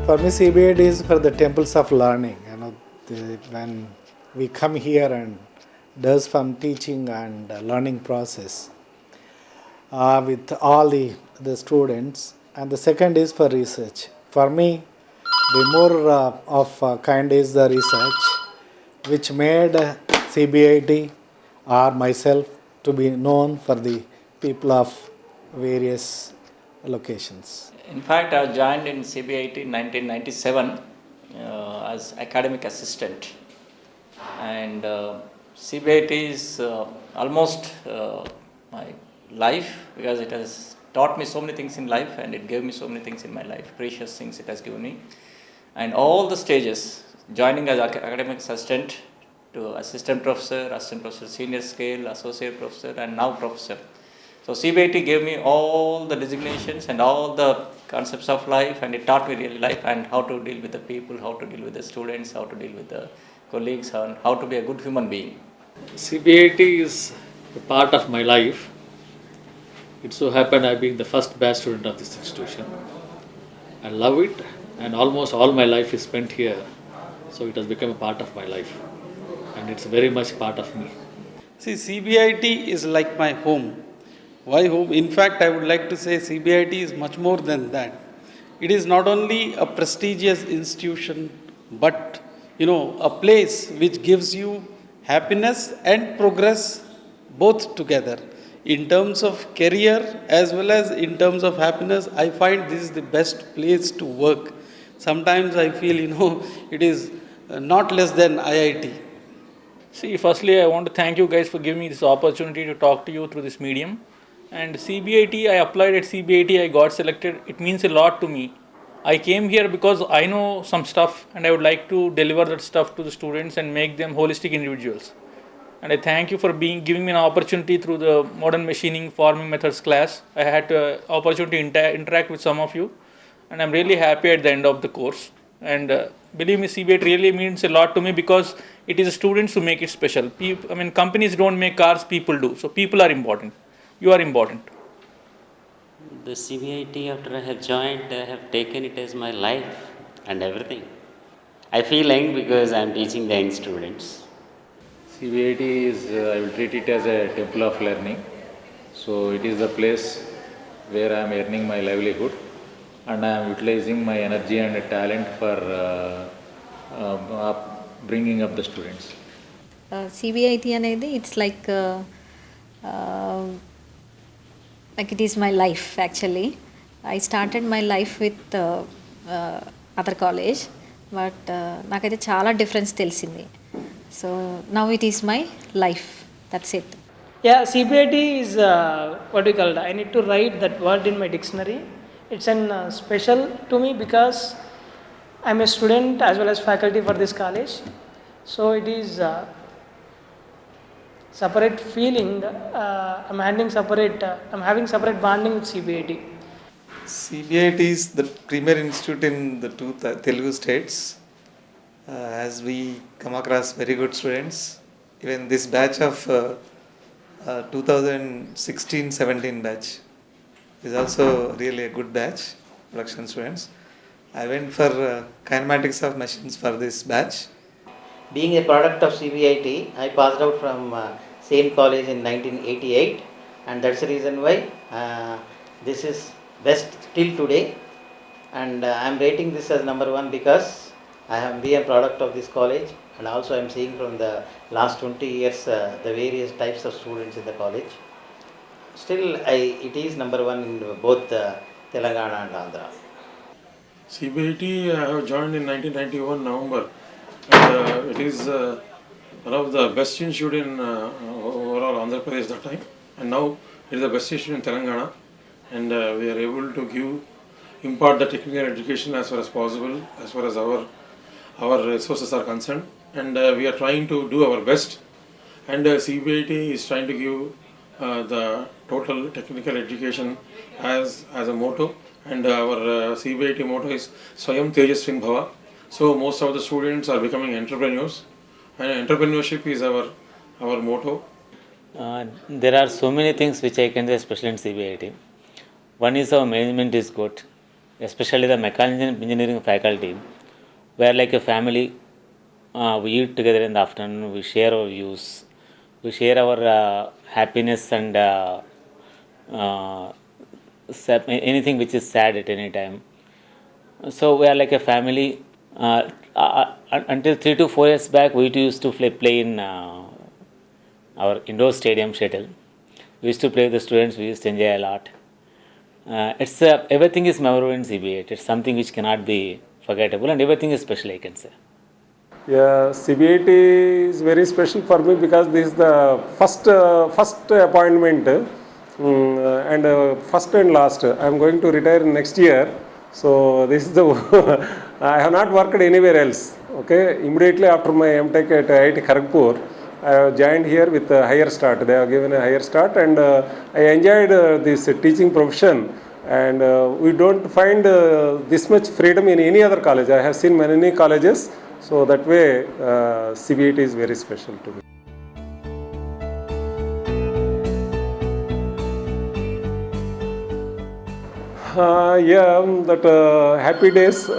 For me, Cbit is for the temples of learning. When we come here and does some teaching and learning process with all the students. And the second is for research. For me, the more of kind is the research, which made CBIT or myself to be known for the people of various locations. In fact, I joined in Cbit in 1997 as academic assistant, and Cbit is almost my life, because it has taught me so many things in life, and it gave me so many things in my life, precious things it has given me, and all the stages, joining as academic assistant to assistant professor, senior scale, associate professor, and now professor. So Cbit gave me all the designations and all the concepts of life, and it taught me really life and how to deal with the people, how to deal with the students, how to deal with the colleagues, and how to be a good human being. Cbit is a part of my life. It so happened I being the first batch student of this institution. I love it, and almost all my life is spent here, so it has become a part of my life, and it's very much part of me. See, CBIT is like my home. Why home? In fact, I would like to say CBIT is much more than that. It is not only a prestigious institution, but a place which gives you happiness and progress both together. In terms of career as well as in terms of happiness, I find this is the best place to work. Sometimes I feel, it is not less than IIT. See, firstly, I want to thank you guys for giving me this opportunity to talk to you through this medium. And CBIT, I applied at CBIT, I got selected. It means a lot to me. I came here because I know some stuff, and I would like to deliver that stuff to the students and make them holistic individuals. And I thank you for giving me an opportunity through the modern machining forming methods class. I had an opportunity to interact with some of you, and I'm really happy at the end of the course. And believe me, CBIT really means a lot to me, because it is the students who make it special. Companies don't make cars, people do. So people are important. You are important. The CBIT, after I have joined, I have taken it as my life and everything. I feel young because I am teaching the young students. CBIT is, I will treat it as a temple of learning. So it is the place where I am earning my livelihood, and I am utilizing my energy and talent for bringing up the students. CBIT అనేది it's like it is my life actually. I started my life with other college, but నాకైతే చాలా difference తెలిసింది. So now it is my life. That's it. Yeah, CBIT is what we call it. I need to write that word in my dictionary. It's an special to me because I'm a student as well as faculty for this college. So it is separate feeling. I'm having separate bonding with CBIT. CBIT is the premier institute in the two Telugu states. As we come across very good students, even this batch of 2016-17 batch is also really a good batch, production students. I went for kinematics of machines for this batch. Being a product of CBIT, I passed out from same college in 1988, and that's the reason why this is best till today, and I am rating this as number one because I am being a product of this college, and also I am seeing from the last 20 years the various types of students in the college. Still, it is number one in both Telangana and Andhra. CBIT I have joined in 1991 November, and it is one of the best institute in overall Andhra Pradesh that time, and now it is the best institute in Telangana, and we are able to impart the technical education as far as possible, as far as our resources are concerned, and we are trying to do our best, and CBIT is trying to give the total technical education as a motto, and our CBIT motto is Swayam Tejaswin Bhava. So most of the students are becoming entrepreneurs, and entrepreneurship is our motto. There are so many things which I can say, especially in CBIT. One is our management is good, especially the mechanical engineering faculty. We are like a family. We eat together in the afternoon. We share our views. We share our happiness and anything which is sad at any time. So we are like a family. Until 3 to 4 years back, we used to play in our indoor stadium shuttle. We used to play with the students. We used to enjoy a lot. It's everything is memorable in CBA. It's something which cannot be forgettable, and everything is special, I can say. Yeah, CBIT is very special for me because this is the first appointment and first and last. I am going to retire next year, so this is the I have not worked anywhere else. Okay, immediately after my MTech at IIT Kharagpur, I have joined here with a higher start. They have given a higher start, and I enjoyed this teaching profession. And we don't find this much freedom in any other college. I have seen many colleges, so that way CBIT is very special to me. Yeah, that happy days.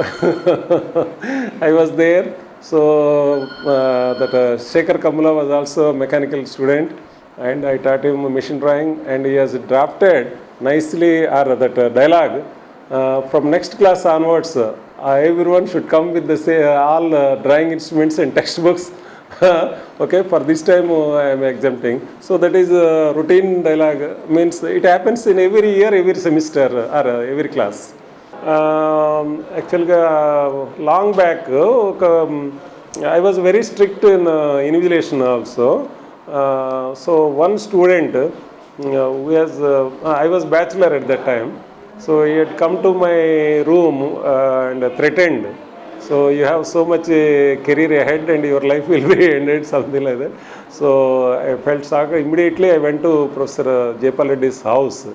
I was there. So that Shekhar Kamala was also a mechanical student, and I taught him machine drawing, and he has drafted nicely or that dialogue. From next class onwards, everyone should come with the all drawing instruments and textbooks. Okay, for this time I am exempting. So that is routine dialogue, means it happens in every year, every semester or every class. Actually, long back, I was very strict in invigilation also. So one student who has, I was bachelor at that time. So he had come to my room and threatened. So you have so much career ahead and your life will be ended, something like that. So I felt shocked. Immediately I went to Professor Jayapal Reddy's house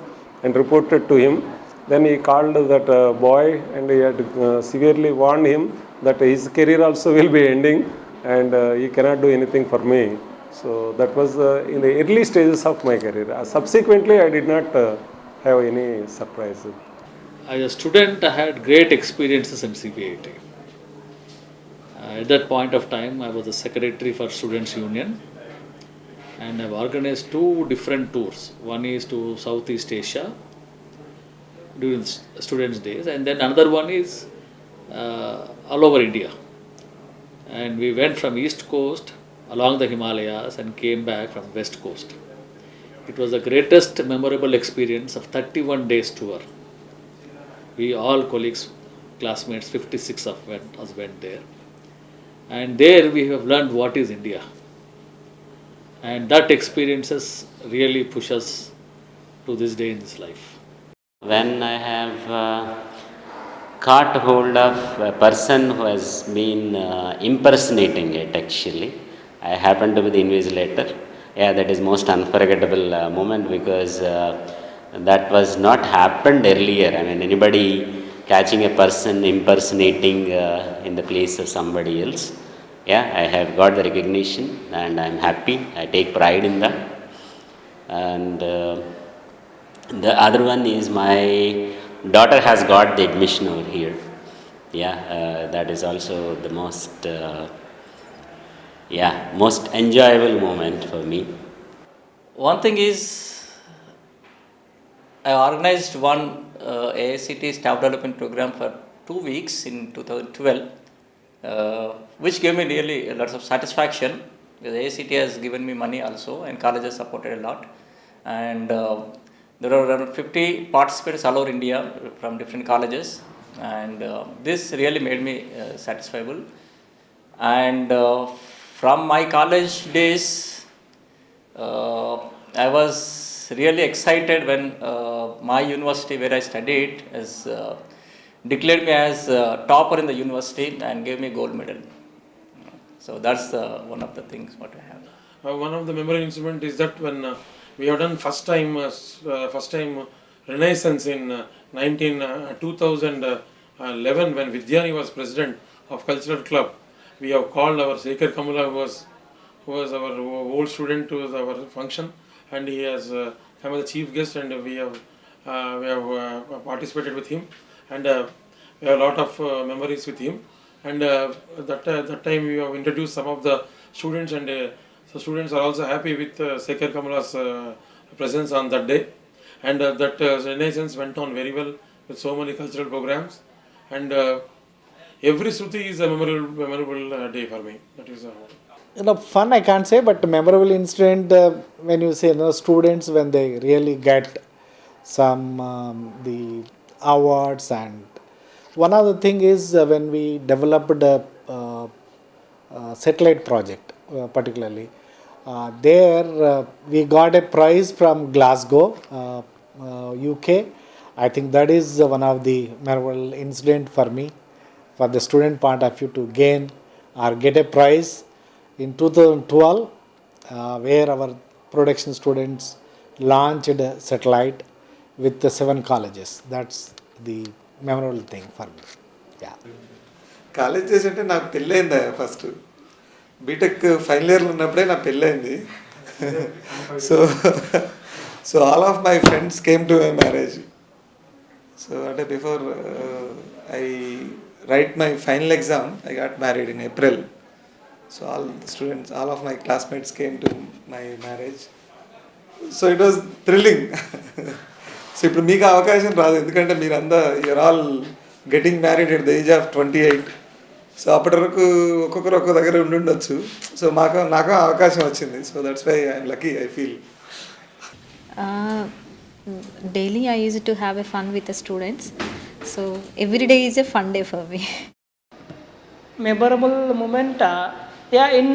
and reported to him. Then he called that boy and he had severely warned him that his career also will be ending and he cannot do anything for me. So that was in the early stages of my career. Subsequently, I did not have any surprise. As a student, I had great experiences in CBIT. At that point of time, I was the secretary for Students' Union, and I've organized 2 different tours. One is to Southeast Asia during students' days, and then another one is all over India. And we went from East Coast along the Himalayas and came back from West Coast. It was the greatest memorable experience of 31 days tour. We all colleagues, classmates, 56 of us went there. And there we have learned what is India. And that experiences really push us to this day in this life. When I have caught hold of a person who has been impersonating it actually, I happen to be the invigilator. Yeah, that is most unforgettable moment because that was not happened earlier. I mean, anybody catching a person impersonating in the place of somebody else. Yeah, I have got the recognition and I'm happy. I take pride in that. And the other one is my daughter has got the admission over here. Yeah, that is also the most most enjoyable moment for me. One thing is, I organized one AICT staff development program for 2 weeks in 2012, which gave me really lots of satisfaction because AICT has given me money also and colleges supported a lot. And there are around 50 participants all over India from different colleges, and this really made me satisfiable. And from my college days, I was really excited when my university where I studied has declared me as topper in the university and gave me gold medal. So that's one of the things what I have. One of the memorable incident is that when we have done first time Renaissance in 2011 when Vidyani was president of Cultural Club. We have called our Shekhar Kamala who was our old student to our function, and he has come as a chief guest, and we have participated with him. and we have a lot of memories with him. And that time we have introduced some of the students, and so students are also happy with Shekhar Kamala's presence on that day. And that Renaissance went on very well with so many cultural programs, and every Shruti is a memorable day for me. That is Fun I can't say, but memorable incident when you say students when they really get some the awards. And one other thing is when we developed a satellite project, particularly there we got a prize from Glasgow, UK. I think that is one of the memorable incident for me, for the student point of view, to gain or get a prize in 2012, where our production students launched a satellite with the 7 colleges. That's the memorable thing for me. Yeah. College చేసి అంటే నాకు పెళ్ళయింది first BTech final ఇయర్లో ఉన్నప్పుడే నా పెళ్ళయింది. So so all of my friends came to my marriage. So అంటే before I write my final exam I got married in April. So all students, all of my classmates came to my marriage. So it was thrilling. So ఇప్పుడు మీకు అవకాశం రాదు, ఎందుకంటే మీరంతా you're all getting married at the age of 28. So అప్పటి వరకు ఒక్కొక్కరు ఒక్కొక్క దగ్గర ఉండుండొచ్చు. సో నాకు అవకాశం వచ్చింది. So that's why I'm lucky, I feel. Daily I used to have a fun with the students. So every day is a fun day for me. Memorable moment, in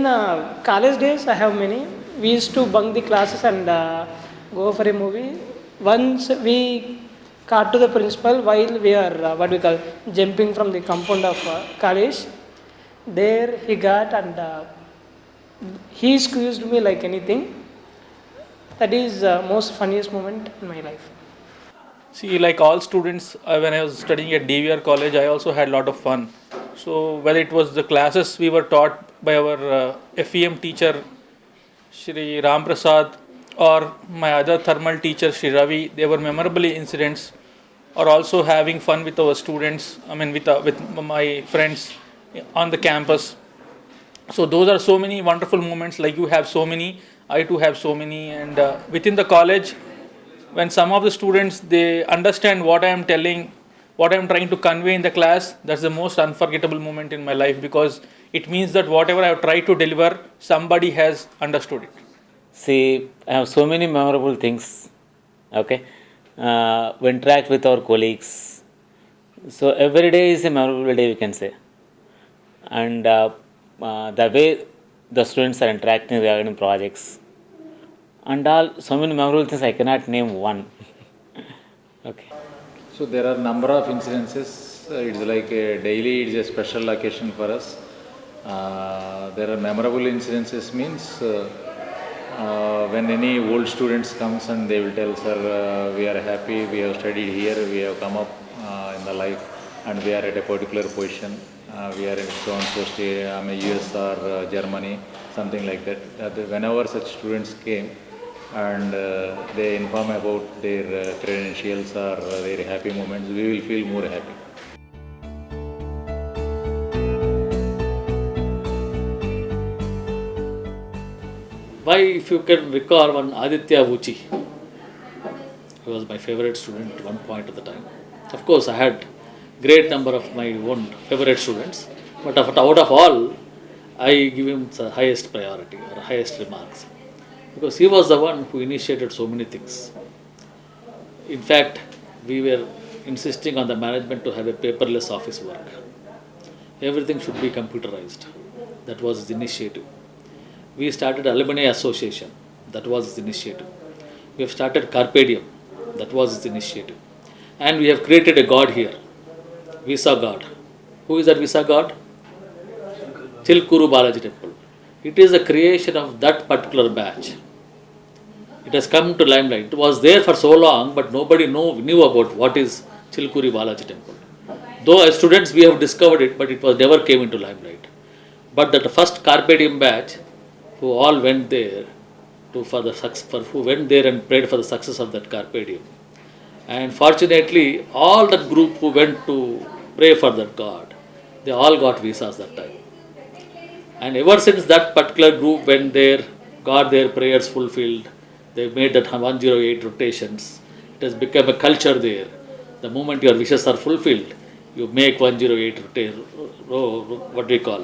college days I have many. We used to bunk the classes and go for a movie. Once we caught to the principal while we are jumping from the compound of college. There he got and he squeezed me like anything. That is most funniest moment in my life. See, like all students, when I was studying at DVR college, I also had a lot of fun. So whether it was the classes we were taught by our FEM teacher, Shri Ram Prasad, or my other thermal teacher, Shri Ravi, they were memorable incidents. Or also having fun with our students, with my friends on the campus. So those are so many wonderful moments. Like you have so many, I too have so many. And within the college, when some of the students, they understand what I am telling, what I am trying to convey in the class, that's the most unforgettable moment in my life, because it means that whatever I have tried to deliver, somebody has understood it. See, I have so many memorable things. Okay, we interact with our colleagues. So every day is a memorable day, we can say. And the way the students are interacting regarding projects and all, so many memorable things, I cannot name one. Okay. So there are number of incidences. It's like a daily, it's a special occasion for us. There are memorable incidences means when any old students comes and they will tell, sir, we are happy, we have studied here, we have come up in the life, and we are at a particular position. We are in so and so state, US or Germany, something like that. Whenever such students came and they inform about their credentials or their happy moments, we will feel more happy. Why, if you can recall one Aditya Vuchi, he was my favorite student at one point of the time. Of course, I had great number of my own favorite students, but out of all, I give him the highest priority or highest remarks, because he was the one who initiated so many things. In fact, we were insisting on the management to have a paperless office work. Everything should be computerized. That was his initiative. We started Alumni Association. That was his initiative. We have started Carpe Diem. That was his initiative. And we have created a god here, Visa God. Who is that Visa God? Chilkuru Balaji Temple. It is the creation of that particular batch. It has come to limelight. It was there for so long, but nobody knew about what is Chilkuri Balaji Temple. Though as students we have discovered it, but it was never came into limelight. But that first Carpe Diem batch, who all went there who went there and prayed for the success of that Carpe Diem. And fortunately, all that group who went to pray for that God, they all got visas that time. And ever since that particular group went there, got their prayers fulfilled, they made that 108 rotations. It has become a culture there. The moment your wishes are fulfilled, you make 108 what do we call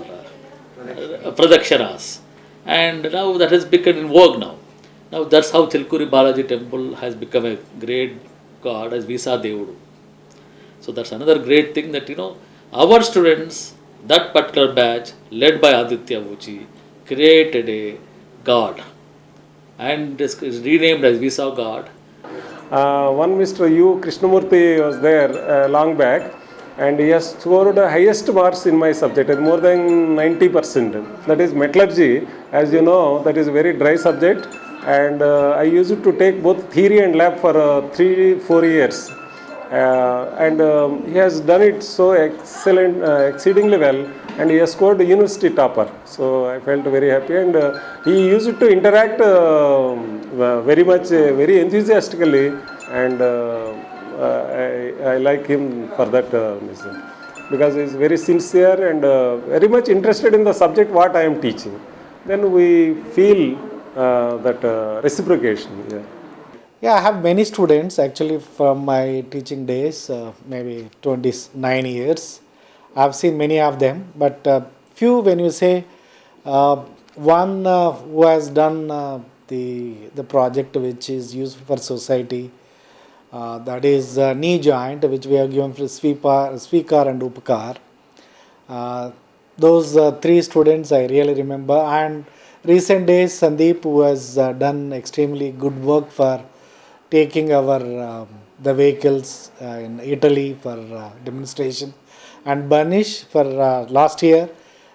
pradakshanas. And now that has become in vogue now. Now that's how Chilkuri Balaji temple has become a great god as Visa Devudu. So that's another great thing that our students, that particular batch led by Aditya Vuchi, created a god and is renamed as Visa God. One Mr. U. Krishnamurthy was there long back, and he has scored the highest marks in my subject, more than 90%. That is metallurgy. As you know, that is a very dry subject, and I used to take both theory and lab for 3-4 years. And he has done it so exceedingly well, and he has scored the university topper. So I felt very happy, and he used to interact very much, very enthusiastically, and I like him for that reason, because he is very sincere and very much interested in the subject what I am teaching. Then we feel that reciprocation. Yeah. Yeah, I have many students actually from my teaching days, maybe 29 years. I've seen many of them, but few when you say one who has done the project which is useful for society, that is knee joint, which we have given for Swikar and Upakar. Those three students I really remember, and recent days Sandeep, who has done extremely good work for taking our the vehicles in Italy for demonstration, and Banish for last year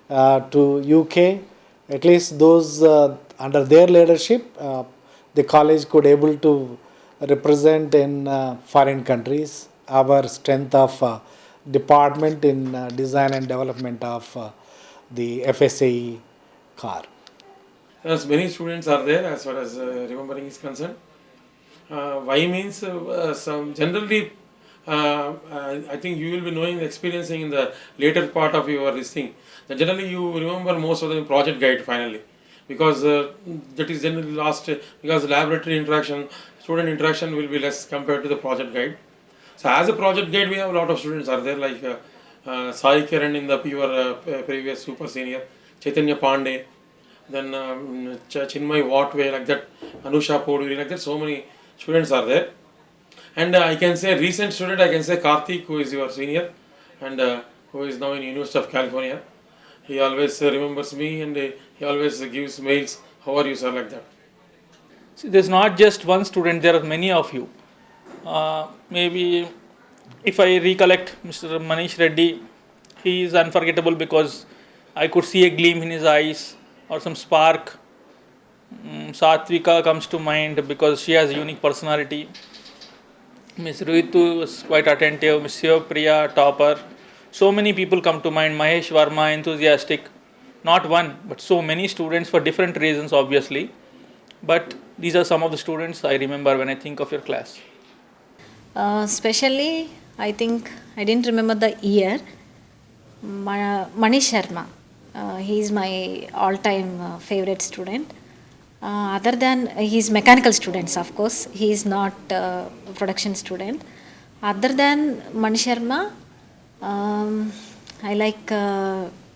to UK. At least those under their leadership, the college could able to represent in foreign countries our strength of department in design and development of the FSAE car. As many students are there as far as remembering is concerned. Why means some generally I think you will be knowing, experiencing in the later part of your this thing. That generally you remember most of the project guide finally, because that is generally last, because laboratory interaction, student interaction will be less compared to the project guide. So as a project guide, we have a lot of students are there, like Sai Kiran in the your previous super senior, Chaitanya Pandey, then Chinmay Watway, like that, Anusha Poduri, like that, so many students are there. And I can say recent student, I can say Karthik, who is your senior, and who is now in University of California. He always remembers me, and he always gives mails, how are you sir, like that. See, there's not just one student, there are many of you. Maybe if I recollect Mr. Manish Reddy, he is unforgettable because I could see a gleam in his eyes or some spark. Satvika comes to mind because she has a unique personality. Ms. Ruitu was quite attentive, Ms. Priya, topper. So many people come to mind. Mahesh Verma, enthusiastic. Not one, but so many students for different reasons, obviously. But these are some of the students I remember when I think of your class. Especially, I think, I didn't remember the year. Manish Sharma. He is my all-time favorite student. Other than he's mechanical students, of course, he is not production student. Other than Manish Sharma, I like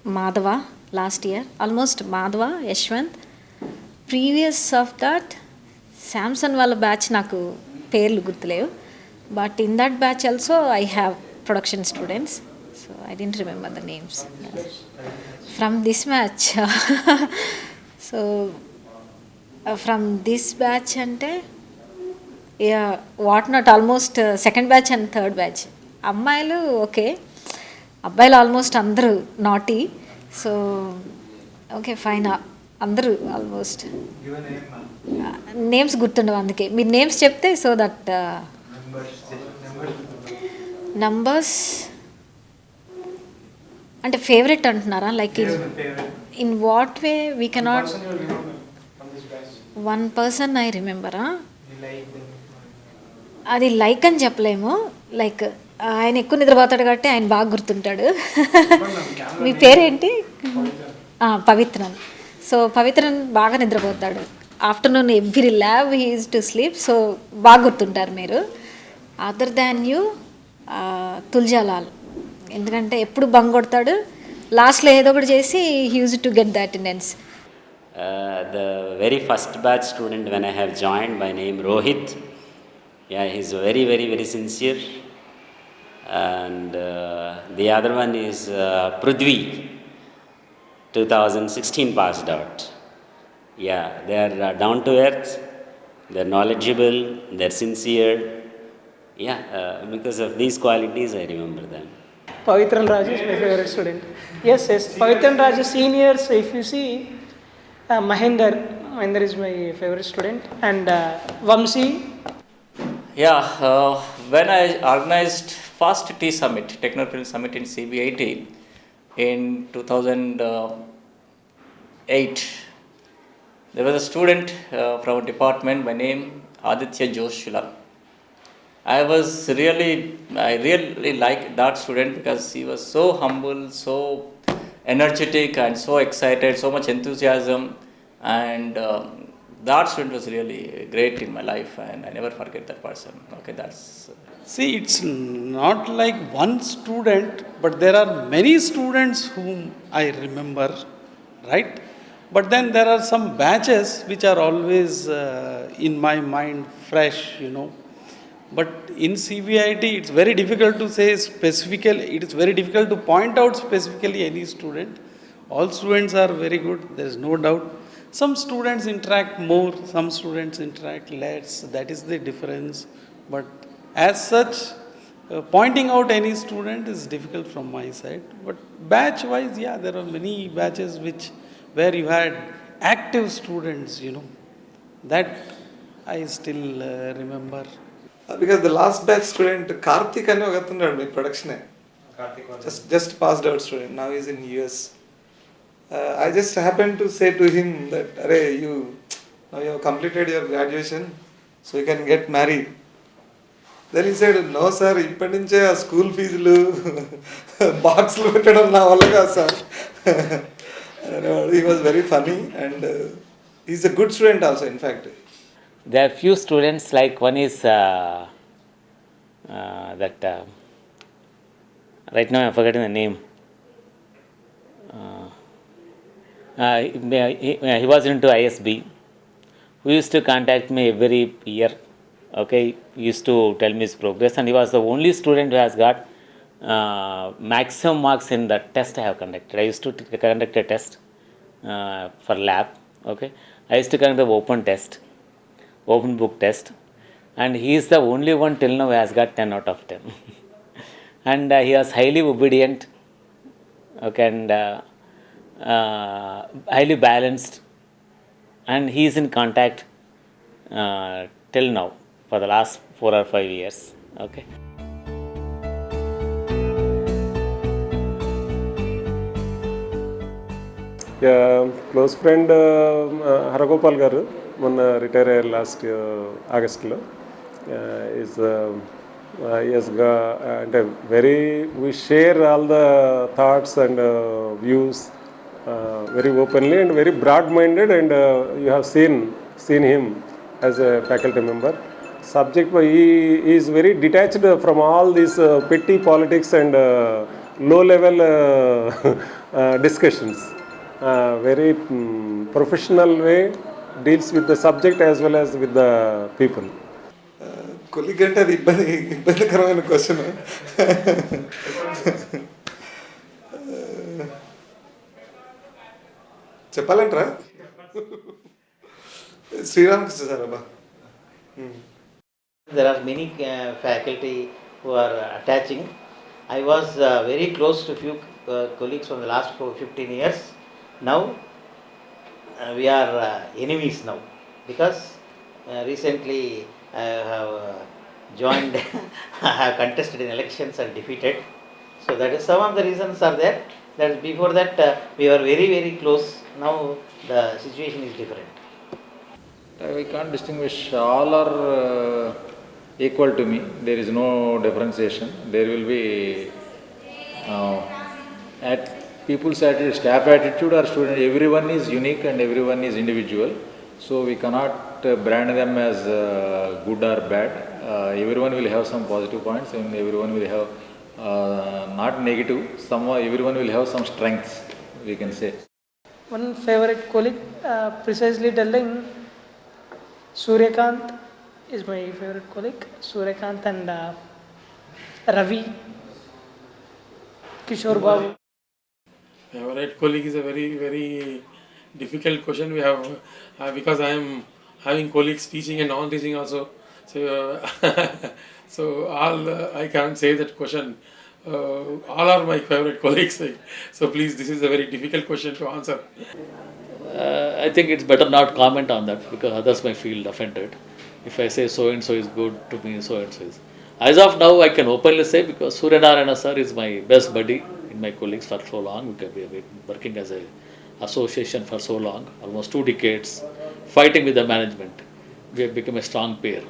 Madhava last year, almost Madhava, Yashwant. Previous of that, Samson wala batch naku perlu gurtulevu, but in that batch also I have production students, so I didn't remember the names. From this batch, so from this batch ante, yeah, what not, almost second batch and third batch. అమ్మాయిలు okay, అబ్బాయిలు almost అందరూ naughty. So okay fine, అందరూ almost names గుర్తుండవు, అందుకే మీరు names చెప్తే so that numbers అంటే favourite అంటున్నారా, like in what way we cannot. One person I రిమెంబరా, అది లైక్ అని చెప్పలేము. లైక్ ఆయన ఎక్కువ నిద్రపోతాడు కాబట్టి ఆయన బాగా గుర్తుంటాడు. మీ పేరేంటి? పవిత్రన్. సో పవిత్రన్ బాగా నిద్రపోతాడు. Afternoon every lab he is to sleep. So బాగా గుర్తుంటారు మీరు. అదర్ దాన్ యూ తుల్జాలాల్, ఎందుకంటే ఎప్పుడు బంగ్ కొడతాడు, లాస్ట్లో ఏదో ఒకటి చేసి he use to get the attendance. The very first batch student when I have joined, by name Rohit. Yeah, he's very, very, very sincere. And the other one is Prudvi, 2016 passed out. Yeah, they are down to earth, they're knowledgeable, they're sincere. Yeah, because of these qualities, I remember them. Pavithran Raj is my favorite student. Yes. Pavithran Raj seniors, if you see, Mahinder is my favorite student, and Vamsi. Yeah, when I organized first T Summit, Techno Summit in Cbit in 2008, there was a student from a department by name Aditya Joshila. I really liked that student because he was so humble, so energetic and so excited, so much enthusiasm, and that student was really great in my life, and I never forget that person. Okay, that's... See, it's not like one student, but there are many students whom I remember, right? But then there are some batches which are always in my mind fresh, But in CBIT, it's very difficult to say specifically, it is very difficult to point out specifically any student. All students are very good, there is no doubt. Some students interact more, some students interact less, that is the difference. But as such, pointing out any student is difficult from my side. But batch wise, yeah, there are many batches where you had active students, that I still remember. Because the last batch student, Karthik అని ఒక అతను మీ ప్రొడక్షనే, just passed out student, now he's in US. I just happened to say to him that, Arey, now you have completed your graduation, so you can get married. Then he said, no sir, ఇప్పటి నుంచే ఆ school ఫీజులు బాక్స్లు పెట్టడం నా వల్ల కాదు sir. He was very funny, and he's a good student also, in fact. There are few students, like one is right now I'm forgetting the name. He was into ISB, who used to contact me every year. Okay, he used to tell me his progress, and he was the only student who has got maximum marks in the test I have conducted. I used to conduct a test for lab. Okay, I used to conduct the open book test, and he is the only one till now who has got 10 out of 10. And he was highly obedient, okay, and highly balanced, and he is in contact till now for the last 4 or 5 years. Okay. Close friend Haragopal గారు మొన్న retire అయ్యారు last ఆగస్ట్లో. అంటే very we share all the thoughts and views very openly and very broad-minded, and you have seen him as a faculty member. Subject, he is very detached from all these petty politics and low-level discussions. Very professional way, deals with the subject as well as with the people. Colleague అంటే అది ఇబ్బందికరమైన question. చెప్పాలంటారా? Sri Ramakrishna sir అబ్బా. There are many faculty who are attaching. I was very close to few colleagues from the last 15 years. Now we are enemies now, because recently I have joined, I have contested in elections and defeated. So that is some of the reasons are there. That before that we were very, very close. Now the situation is different. We can't distinguish. All are equal to me. There is no differentiation. There will be at people's attitude, staff attitude or student, everyone is unique and everyone is individual. So we cannot brand them as good or bad. Everyone will have some positive points and everyone will have not negative. Everyone will have some strengths, we can say. One favorite colleague, precisely telling, Suryakant is my favorite colleague. Suryakant and Ravi, Kishore Babu. Favorite colleague is a very, very difficult question we have because I am having colleagues teaching and non-teaching also. So, so all I can't say that question. All are my favorite colleagues. So please, this is a very difficult question to answer. I think it's better not comment on that because others may feel offended. If I say so and so is good to me, so and so is. As of now, I can openly say because Suryanarayana sir is my best buddy in my colleagues for so long. We have been working as a association for so long, almost 2 decades, fighting with the management. We have become a strong pair.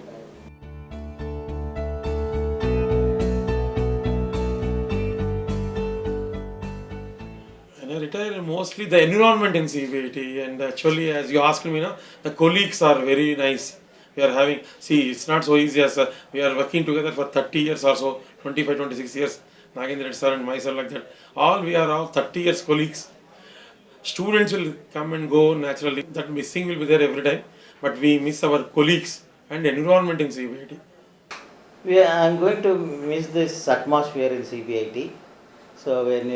When I retired, mostly the environment in CBIT, and actually, as you asked me, the colleagues are very nice. We are having, see, it's not so easy as we are working together for 30 years or so, 25, 26 years, Nagendra sir and myself like that. We are all 30 years colleagues. Students will come and go naturally. That missing will be there every time, but we miss our colleagues and environment in CBIT. I'm going to miss this atmosphere in CBIT. So when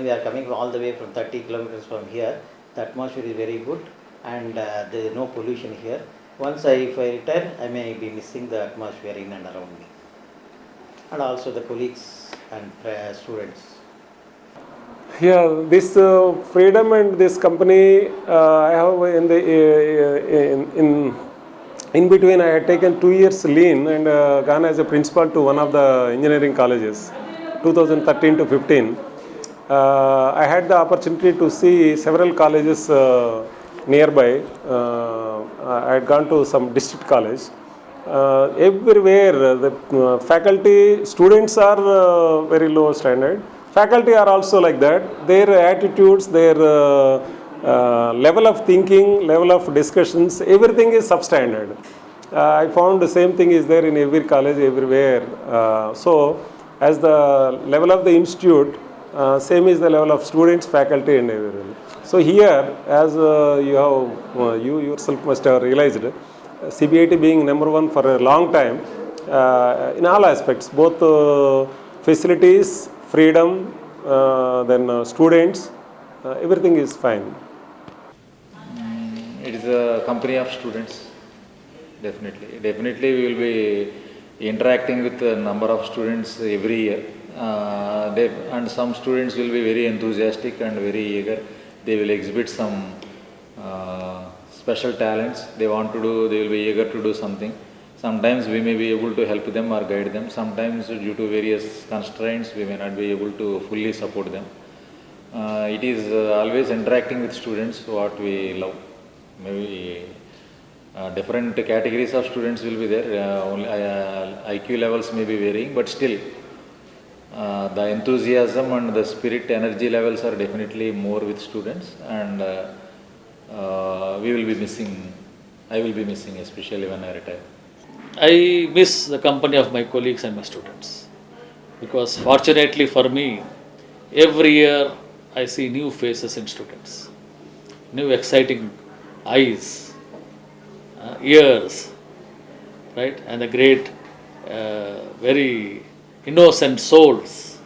we are coming all the way from 30 kilometers from here, the atmosphere is very good and there is no pollution here. If I retire, I may be missing the atmosphere in and around me, and also the colleagues and students. Yeah, this freedom and this company, I have in the in between I had taken 2 years lean and gone as a principal to one of the engineering colleges, 2013 to 15. I had the opportunity to see several colleges nearby. I had gone to some district college. Everywhere the faculty, students are very low standard. Faculty are also like that. Their attitudes, their level of thinking, level of discussions, everything is substandard. I found the same thing is there in every college, everywhere. So, as the level of the institute, same is the level of students, faculty, and everyone. So here, as you yourself must have realized, CBIT being number one for a long time, in all aspects, both facilities, freedom, then students, everything is fine. It is a company of students, definitely. Definitely we will be interacting with a number of students every year. And some students will be very enthusiastic and very eager. They will exhibit some special talents they want to do, they will be eager to do something. Sometimes we may be able to help them or guide them. Sometimes due to various constraints we may not be able to fully support them. It is always interacting with students what we love. Maybe different categories of students will be there. Only IQ levels may be varying, but still the enthusiasm and the spirit, energy levels are definitely more with students, and we will be missing. I will be missing, especially when I retire. I miss the company of my colleagues and my students because fortunately for me, every year I see new faces in students, new exciting eyes, ears, right, and the great, very innocent souls,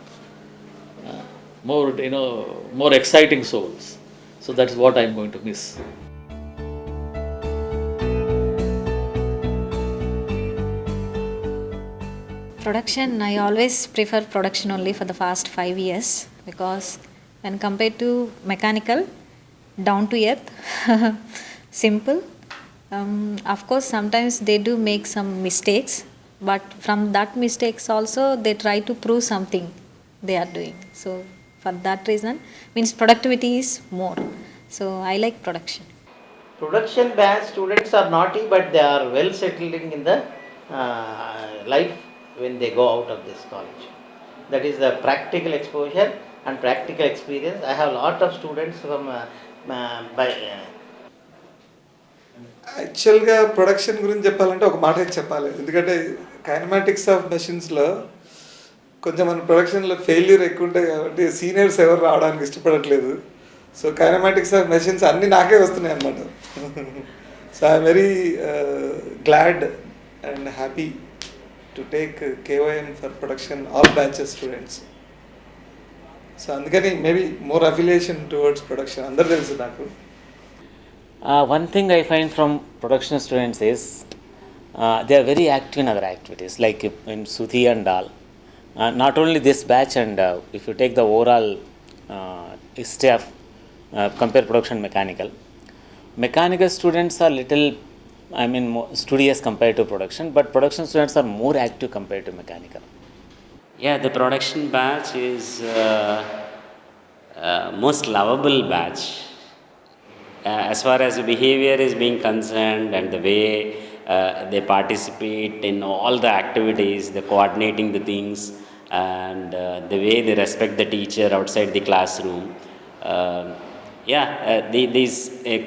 more exciting souls. So that's what I'm going to miss. Production, I always prefer production only for the past 5 years because when compared to mechanical, down to earth, simple. Of course, sometimes they do make some mistakes, but from that mistakes also they try to prove something they are doing. So for that reason, means productivity is more. So I like production. Production batch students are naughty, but they are well settled in the life when they go out of this college. That is the practical exposure and practical experience. I have a lot of students from by యాక్చువల్గా production గురించి చెప్పాలంటే ఒక మాట చెప్పాలి, ఎందుకంటే kinematics of మెషిన్స్లో కొంచెం మన ప్రొడక్షన్లో ఫెయిల్యూర్ ఎక్కువ ఉంటాయి కాబట్టి సీనియర్స్ ఎవరు రావడానికి ఇష్టపడట్లేదు. సో కైనమాటిక్స్ ఆఫ్ మెషిన్స్ అన్నీ నాకే వస్తున్నాయి అన్నమాట. So I'm very glad and happy to take KYM for production all batches students. So అందుకని maybe more affiliation towards production అందరు తెలుసు నాకు. One thing I find from production students is they are very active in other activities, like in Suthi and all. Not only this batch, and if you take the overall history of compare production mechanical students are little, more studious compared to production, but production students are more active compared to mechanical. Yeah, the production batch is most lovable batch. As far as behavior is being concerned and the way they participate in all the activities, the coordinating the things, and the way they respect the teacher outside the classroom. These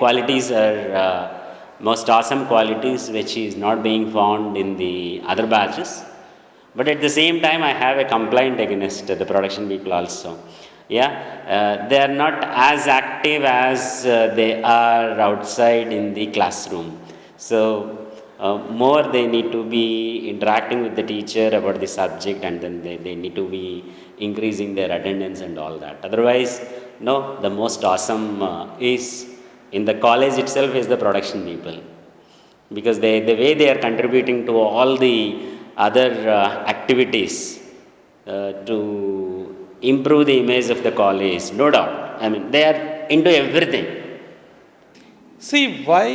qualities are most awesome qualities which is not being found in the other batches. But at the same time, I have a complaint against the production people also. They are not as active as they are outside in the classroom. So more they need to be interacting with the teacher about the subject, and then they need to be increasing their attendance and all that. Otherwise, no, the most awesome is in the college itself is the production people, because the way they are contributing to all the other activities to improve the image of the college, no doubt. They are into everything. See, why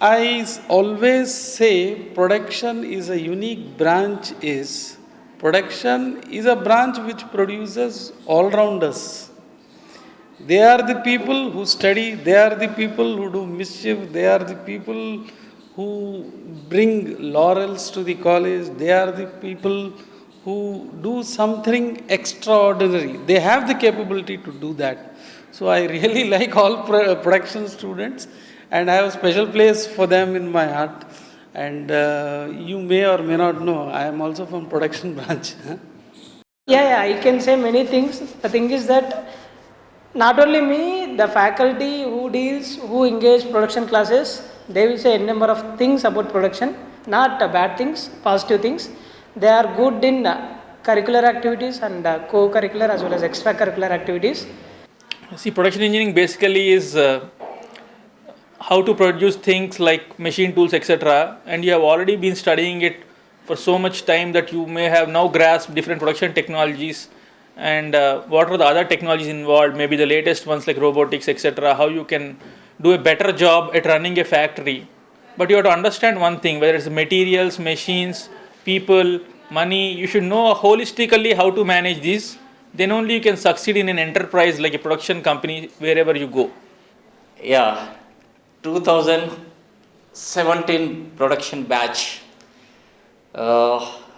I always say production is a unique branch is, production is a branch which produces all-rounders. They are the people who study, they are the people who do mischief, they are the people who bring laurels to the college, they are the people who do something extraordinary. They have the capability to do that. So I really like all production students, and I have a special place for them in my heart. And you may or may not know, I am also from production branch. I can say many things. The thing is that not only me, the faculty who engage production classes, they will say a number of things about production, not bad things, positive things. They are good in curricular activities and co-curricular as well as extracurricular activities. See, production engineering basically is how to produce things like machine tools, etc. And you have already been studying it for so much time that you may have now grasped different production technologies and what are the other technologies involved, maybe the latest ones like robotics, etc. How you can do a better job at running a factory. But you have to understand one thing, whether it's materials, machines, people, money, you should know holistically how to manage this. Then only you can succeed in an enterprise like a production company wherever you go. 2017 production batch.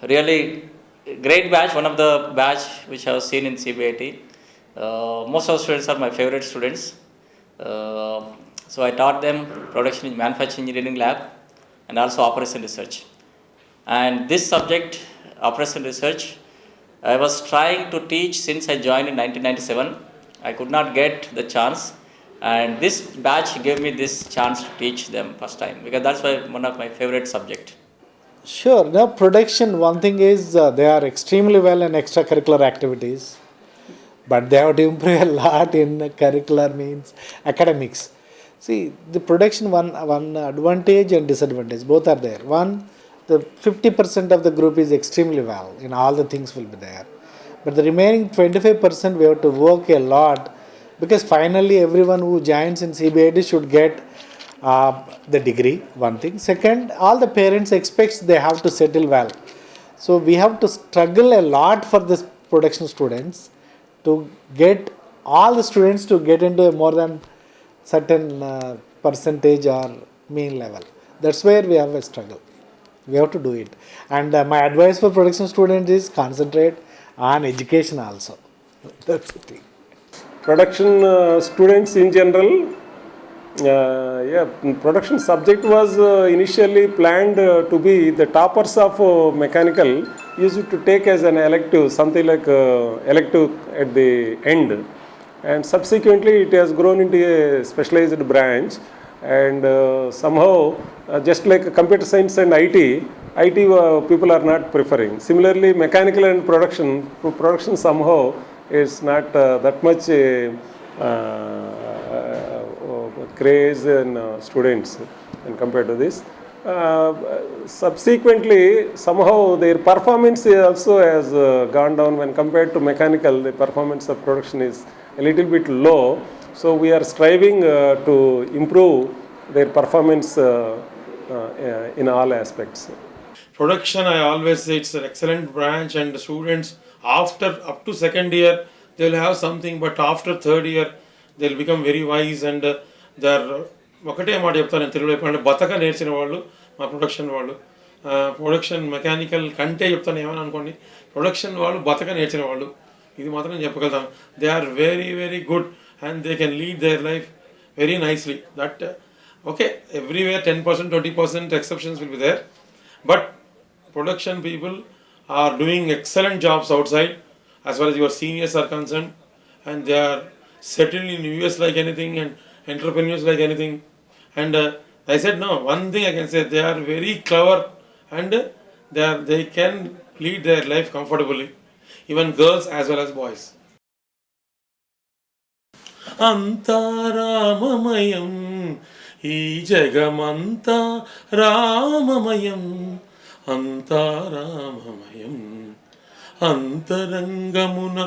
Really great batch, one of the batch which I have seen in CBIT. Most of the students are my favorite students. So I taught them production in manufacturing engineering lab and also operation research. And this subject, operation research, I was trying to teach since I joined in 1997. I could not get the chance, and this batch gave me this chance to teach them first time, because that's why one of my favorite subject. Sure. Now, production, one thing is they are extremely well in extracurricular activities, but they have to improve a lot in curricular means academics. See, the production, one advantage and disadvantage, both are there. One, the 50% of the group is extremely well in all the things will be there, but the remaining 25% we have to work a lot, because finally everyone who joins in CBIT should get the degree, one thing. Second, all the parents expect they have to settle well, so we have to struggle a lot for this production students to get all the students to get into more than certain percentage or mean level. That's where we have a struggle. We have to do it. And my advice for production students is concentrate on education also. That's the thing. Production students in general, production subject was initially planned to be the toppers of mechanical used to take as an elective, something like elective at the end, and subsequently it has grown into a specialized branch, and somehow just like computer science and IT people are not preferring. Similarly, mechanical and production somehow is not that much craze in students and compared to this. Subsequently, somehow their performance also has gone down when compared to mechanical. The performance of production is a little bit low. So we are striving to improve their performance in all aspects. Production, I always say it's an excellent branch, and the students after up to second year they'll have something, but after third year they'll become very wise, and they're ఒకటే మాట చెప్తాను నేను తెలుగులో చెప్పాలంటే బతక నేర్చిన వాళ్ళు మా production వాళ్ళు. ప్రొడక్షన్ మెకానికల్ కంటే చెప్తాను ఏమని అనుకోండి, ప్రొడక్షన్ వాళ్ళు బతక నేర్చిన వాళ్ళు, ఇది మాత్రం నేను చెప్పగలుగుతాను. They are very very good and they can lead their life very nicely. That okay, everywhere 10% 20% exceptions will be there, but production people are doing excellent jobs outside as far as your seniors are concerned, and they are settled in US like anything and entrepreneurs like anything. And I said no, one thing I can say, they are very clever, and they can lead their life comfortably, even girls as well as boys. అంతా రామమయం ఈ జగమంతా రామమయం, అంతా రామమయం అంతరంగమున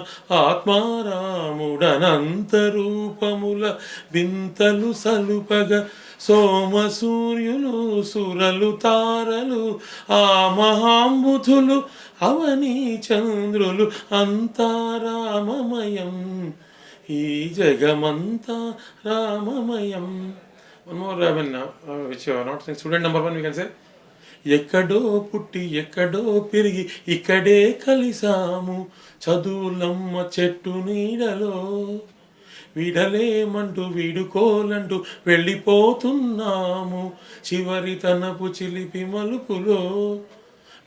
ఆత్మారాముడనంతరూపముల వింతలు సలుపగ సోమ సూర్యులు సురలు తారలు ఆ మహాంబుధులు అవని చంద్రులు అంతా రామమయం ఈ జగమంతా రామమయం. One more, which you are not saying. Student number 1, we can say, ఎక్కడో పుట్టి ఎక్కడో పెరిగి ఇక్కడే కలిసాము చదువులమ్మ చెట్టు నీడలో, విడలేమంటూ వీడుకోలంటూ వెళ్ళిపోతున్నాము చివరి తనపు చిలిపి మలుపులో.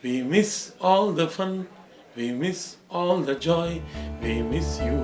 We miss all the fun, we miss all the joy, we miss you.